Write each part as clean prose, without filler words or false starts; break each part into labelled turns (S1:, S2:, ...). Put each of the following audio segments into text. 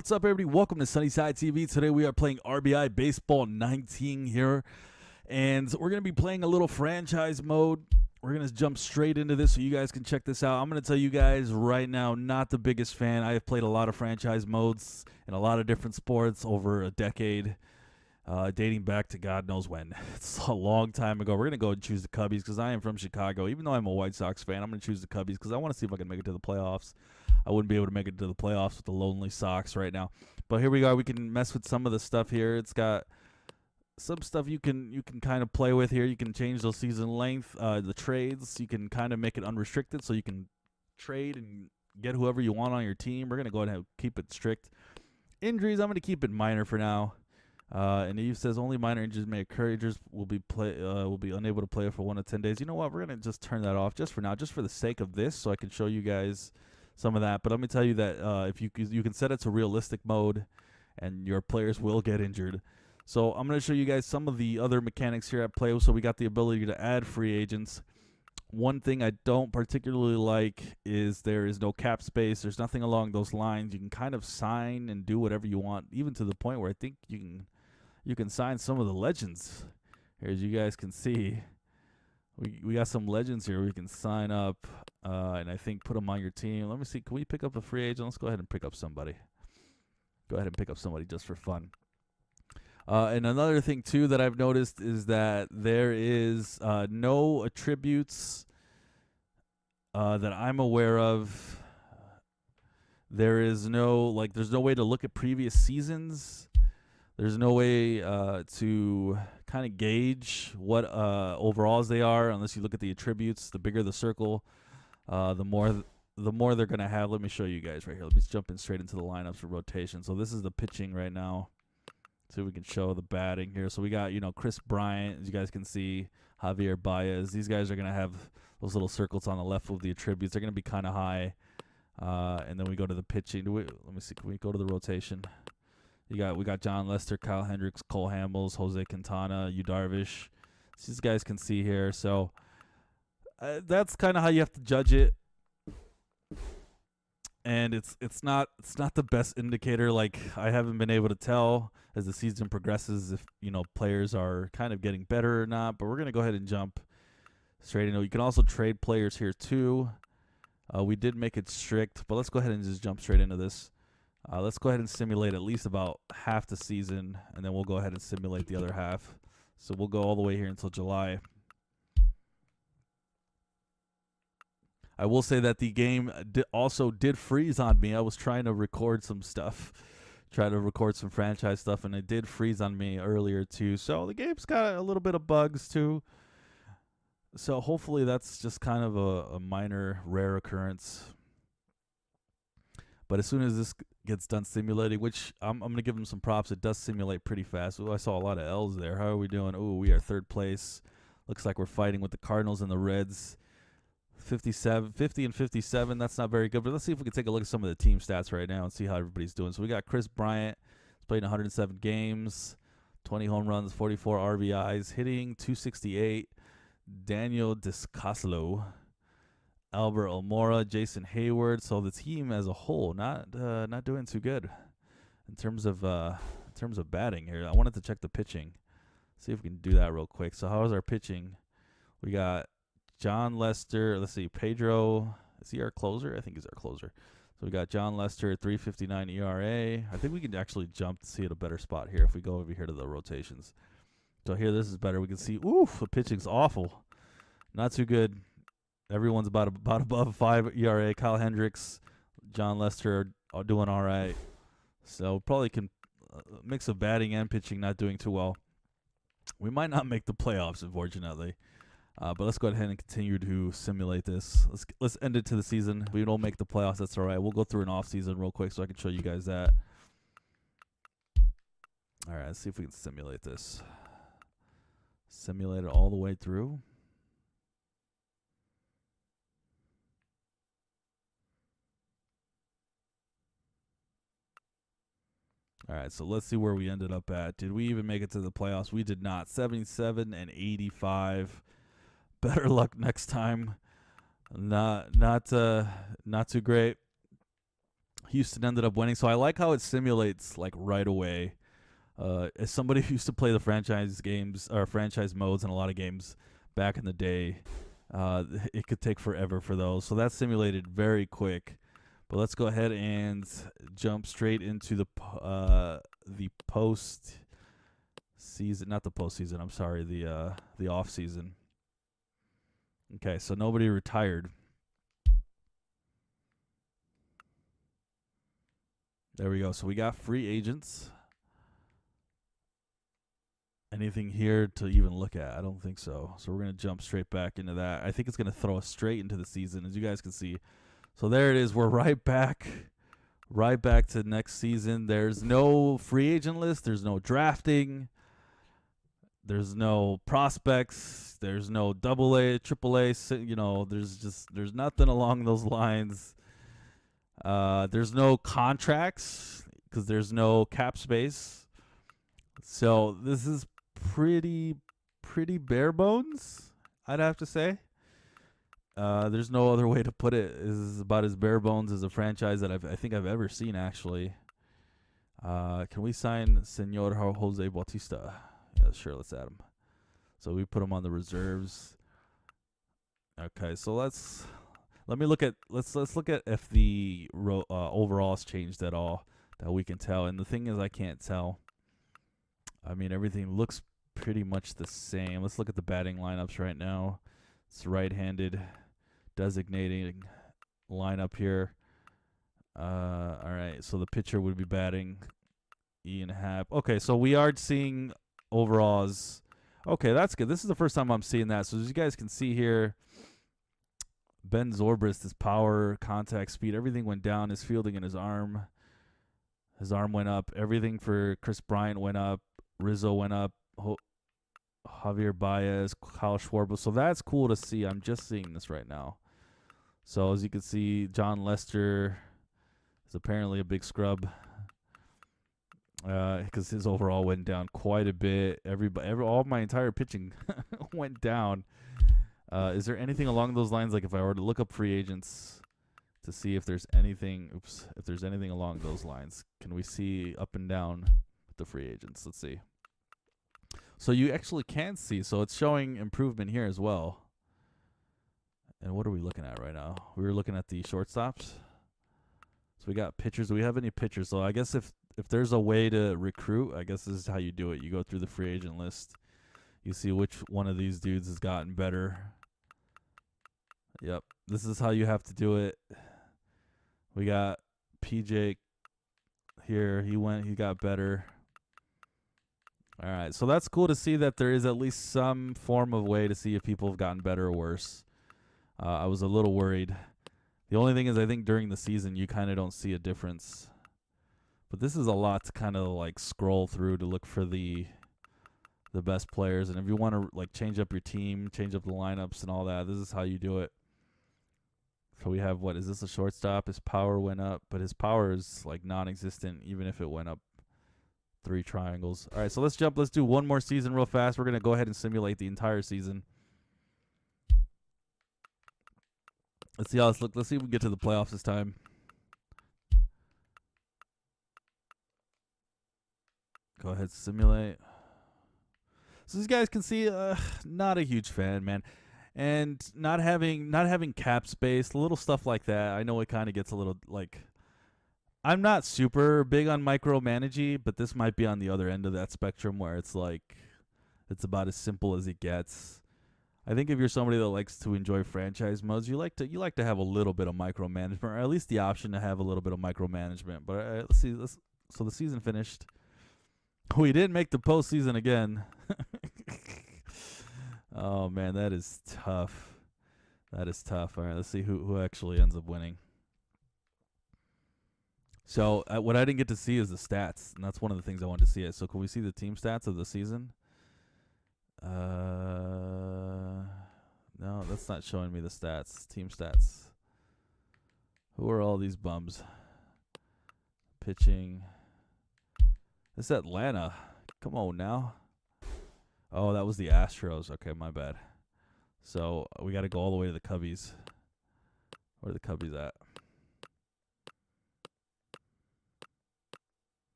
S1: What's up, everybody? Welcome to Sunnyside TV. Today we are playing RBI Baseball 19 here, and we're going to be playing a little franchise mode. We're going to jump straight into this so you guys can check this out. I'm going to tell you guys right now, not the biggest fan. I have played a lot of franchise modes in a lot of different sports over a decade, dating back to God knows when. It's a long time ago. We're going to go and choose the Cubbies because I am from Chicago. Even though I'm a White Sox fan, I'm going to choose the Cubbies because I want to see if I can make it to the playoffs. I wouldn't be able to make it to the playoffs with the lonely Sox right now. But here we go. We can mess with some of the stuff here. It's got some stuff you can kind of play with here. You can change the season length, the trades. You can kind of make it unrestricted so you can trade and get whoever you want on your team. We're going to go ahead and keep it strict. Injuries, I'm going to keep it minor for now. And it says only minor injuries may occur. Injuries will be unable to play for 1 to 10 days. You know what? We're going to just turn that off just for now, just for the sake of this, so I can show you guys some of that. But let me tell you that if you can set it to realistic mode, and your players will get injured. So I'm going to show you guys some of the other mechanics here at play. So we got the ability to add free agents. One thing I don't particularly like is there is no cap space. There's nothing along those lines. You can kind of sign and do whatever you want, even to the point where I think you can sign some of the legends. Here, as you guys can see, we got some legends here we can sign up, and I think put them on your team. Let me see. Can we pick up a free agent? Let's go ahead and pick up somebody. Go ahead and pick up somebody just for fun. And another thing, too, that I've noticed is that there is no attributes that I'm aware of. There's no way to look at previous seasons. There's no way to kind of gauge what overalls they are unless you look at the attributes. The bigger the circle, the more they're going to have. Let me show you guys right here. Let me jump in straight into the lineups for rotation. So this is the pitching right now. See if we can show the batting here. So we got, Chris Bryant, as you guys can see, Javier Baez. These guys are going to have those little circles on the left with the attributes. They're going to be kind of high. And then we go to the pitching. Let me see. Can we go to the rotation? We got John Lester, Kyle Hendricks, Cole Hamels, Jose Quintana, Yu Darvish. These guys can see here. So that's kind of how you have to judge it. And it's not the best indicator. Like, I haven't been able to tell as the season progresses if players are kind of getting better or not. But we're gonna go ahead and jump straight into. You can also trade players here too. We did make it strict, but let's go ahead and just jump straight into this. Let's go ahead and simulate at least about half the season, and then we'll go ahead and simulate the other half. So we'll go all the way here until July. I will say that the game also did freeze on me. I was trying to record some stuff, try to record some franchise stuff, and it did freeze on me earlier too. So the game's got a little bit of bugs too. So hopefully that's just kind of a minor, rare occurrence. But as soon as this gets done simulating, which I'm going to give them some props, it does simulate pretty fast. Ooh, I saw a lot of L's there. How are we doing? Ooh, we are third place. Looks like we're fighting with the Cardinals and the Reds. 50 and 57. That's not very good. But let's see if we can take a look at some of the team stats right now and see how everybody's doing. So we got Chris Bryant. He's played in 107 games, 20 home runs, 44 RBIs, hitting .268. Daniel Descaslo, Albert Almora, Jason Hayward. So the team as a whole not doing too good in terms of batting here. I wanted to check the pitching. See if we can do that real quick. So how is our pitching? We got John Lester. Let's see, Pedro. Is he our closer? I think he's our closer. So we got John Lester, 3.59 ERA. I think we can actually jump to see at a better spot here if we go over here to the rotations. So here, this is better. We can see, oof, the pitching's awful. Not too good. Everyone's about above 5 ERA. Kyle Hendricks, John Lester are doing all right. So probably can mix of batting and pitching not doing too well. We might not make the playoffs, unfortunately. But let's go ahead and continue to simulate this. Let's end it to the season. We don't make the playoffs. That's all right. We'll go through an off season real quick so I can show you guys that. All right, let's see if we can simulate this. Simulate it all the way through. All right, so let's see where we ended up at. Did we even make it to the playoffs? We did not. 77 and 85. Better luck next time. Not too great. Houston ended up winning. So I like how it simulates like right away. As somebody who used to play the franchise games or franchise modes in a lot of games back in the day, it could take forever for those. So that's simulated very quick. But let's go ahead and jump straight into the post season, not the postseason. I'm sorry, the off season. Okay, so nobody retired. There we go. So we got free agents. Anything here to even look at? I don't think so. So we're going to jump straight back into that. I think it's going to throw us straight into the season, as you guys can see. So there it is. We're right back to next season. There's no free agent list. There's no drafting. There's no prospects. There's no AA, AAA. You know, there's nothing along those lines. There's no contracts because there's no cap space. So this is pretty bare bones, I'd have to say. There's no other way to put it. This is about as bare bones as a franchise that I think I've ever seen, actually. Can we sign Senor Jose Bautista? Yeah, sure, let's add him. So we put him on the reserves. Okay, so let's look at if the overalls changed at all that we can tell. And the thing is, I can't tell. I mean, everything looks pretty much the same. Let's look at the batting lineups right now. It's right-handed designating lineup here. All right, so the pitcher would be batting Ian Happ. Okay, so we are seeing overalls. Okay, that's good. This is the first time I'm seeing that. So as you guys can see here, Ben Zobrist, his power, contact speed, everything went down. His fielding and his arm went up. Everything for Chris Bryant went up. Rizzo went up. Javier Baez, Kyle Schwarber. So that's cool to see. I'm just seeing this right now. So as you can see, John Lester is apparently a big scrub because his overall went down quite a bit. All my entire pitching went down. Is there anything along those lines? Like if I were to look up free agents to see if there's anything, if there's anything along those lines, can we see up and down with the free agents? Let's see. So you actually can see. So it's showing improvement here as well. And what are we looking at right now? We were looking at the shortstops. So we got pitchers. Do we have any pitchers? So I guess if there's a way to recruit, I guess this is how you do it. You go through the free agent list. You see which one of these dudes has gotten better. Yep. This is how you have to do it. We got PJ here. He got better. All right. So that's cool to see that there is at least some form of way to see if people have gotten better or worse. I was a little worried. The only thing is I think during the season you kind of don't see a difference. But this is a lot to kind of like scroll through to look for the best players. And if you want to like change up your team, change up the lineups and all that, this is how you do it. So we have, what is this, a shortstop? His power went up, but his power is like non-existent even if it went up 3 triangles. All right, so let's do one more season real fast. We're going to go ahead and simulate the entire season. Let's see how this looks. Let's see if we can get to the playoffs this time. Go ahead, simulate. So as you guys can see, not a huge fan, man. And not having cap space, little stuff like that. I know it kind of gets a little like, I'm not super big on micromanaging, but this might be on the other end of that spectrum where it's like it's about as simple as it gets. I think if you're somebody that likes to enjoy franchise modes, you like to have a little bit of micromanagement, or at least the option to have a little bit of micromanagement. But let's see. So the season finished. We didn't make the postseason again. Oh man, that is tough. That is tough. All right, let's see who actually ends up winning. So what I didn't get to see is the stats, and that's one of the things I wanted to see. So can we see the team stats of the season? No, that's not showing me the stats. Team stats. Who are all these bums? Pitching. It's Atlanta. Come on now. Oh, that was the Astros. Okay, my bad. So we got to go all the way to the Cubbies. Where are the Cubbies at?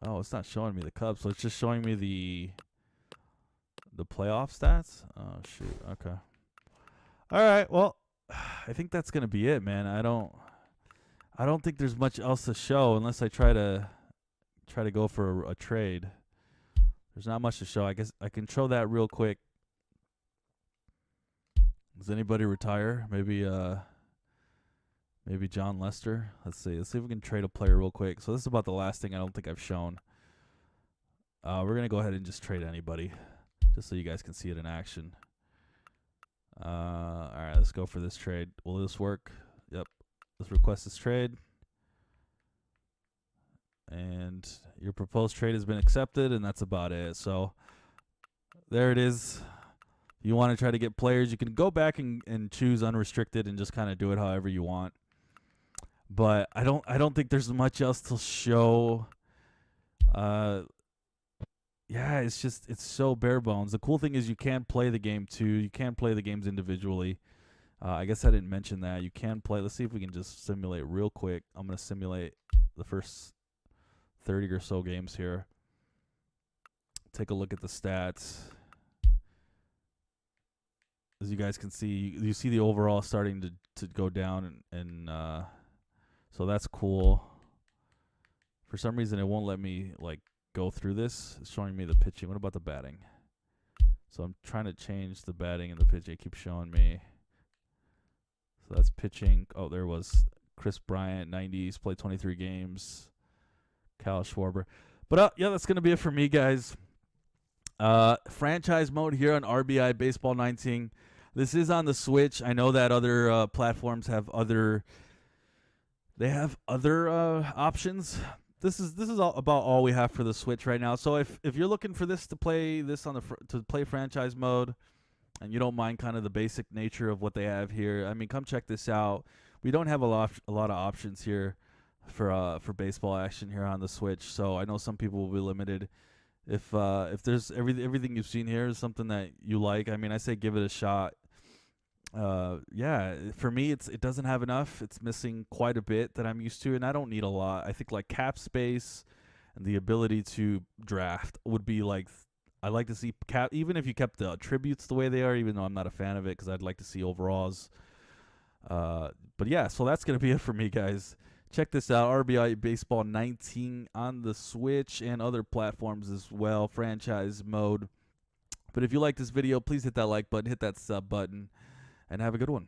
S1: Oh, it's not showing me the Cubs, so it's just showing me the playoff stats. Oh shoot. Okay. All right. Well, I think that's gonna be it, man. I don't think there's much else to show unless I try to go for a trade. There's not much to show. I guess I can show that real quick. Does anybody retire? Maybe John Lester. Let's see if we can trade a player real quick. So this is about the last thing I don't think I've shown. We're gonna go ahead and just trade anybody, just so you guys can see it in action. All right, let's go for this trade. Will this work? Yep. Let's request this trade. And your proposed trade has been accepted, and that's about it. So there it is. You want to try to get players, you can go back and choose unrestricted and just kind of do it however you want. But I don't think there's much else to show. Yeah, it's so bare bones. The cool thing is you can play the game too. You can play the games individually. I guess I didn't mention that. You can play. Let's see if we can just simulate real quick. I'm going to simulate the first 30 or so games here. Take a look at the stats. As you guys can see, you see the overall starting to go down, and so that's cool. For some reason, it won't let me go through this. It's showing me the pitching. What about the batting? So I'm trying to change the batting and the pitching. It keeps showing me. So that's pitching. Oh, there was Chris Bryant, 90s, played 23 games. Kyle Schwarber. But yeah, that's going to be it for me, guys. Franchise mode here on RBI Baseball 19. This is on the Switch. I know that other platforms have other options. This is about all we have for the Switch right now. So if you're looking for this to play this on to play franchise mode, and you don't mind kind of the basic nature of what they have here, I mean, come check this out. We don't have a lot of options here for baseball action here on the Switch. So I know some people will be limited. If there's everything you've seen here is something that you like, I mean, I say give it a shot. Yeah, for me it doesn't have enough. It's missing quite a bit that I'm used to, and I don't need a lot. I think cap space and the ability to draft would be I'd like to see cap, even if you kept the attributes the way they are, even though I'm not a fan of it, because I'd like to see overalls. But yeah, so that's gonna be it for me, guys. Check this out, RBI Baseball 19 on the Switch and other platforms as well, franchise mode. But if you like this video, please hit that like button, hit that sub button, and have a good one.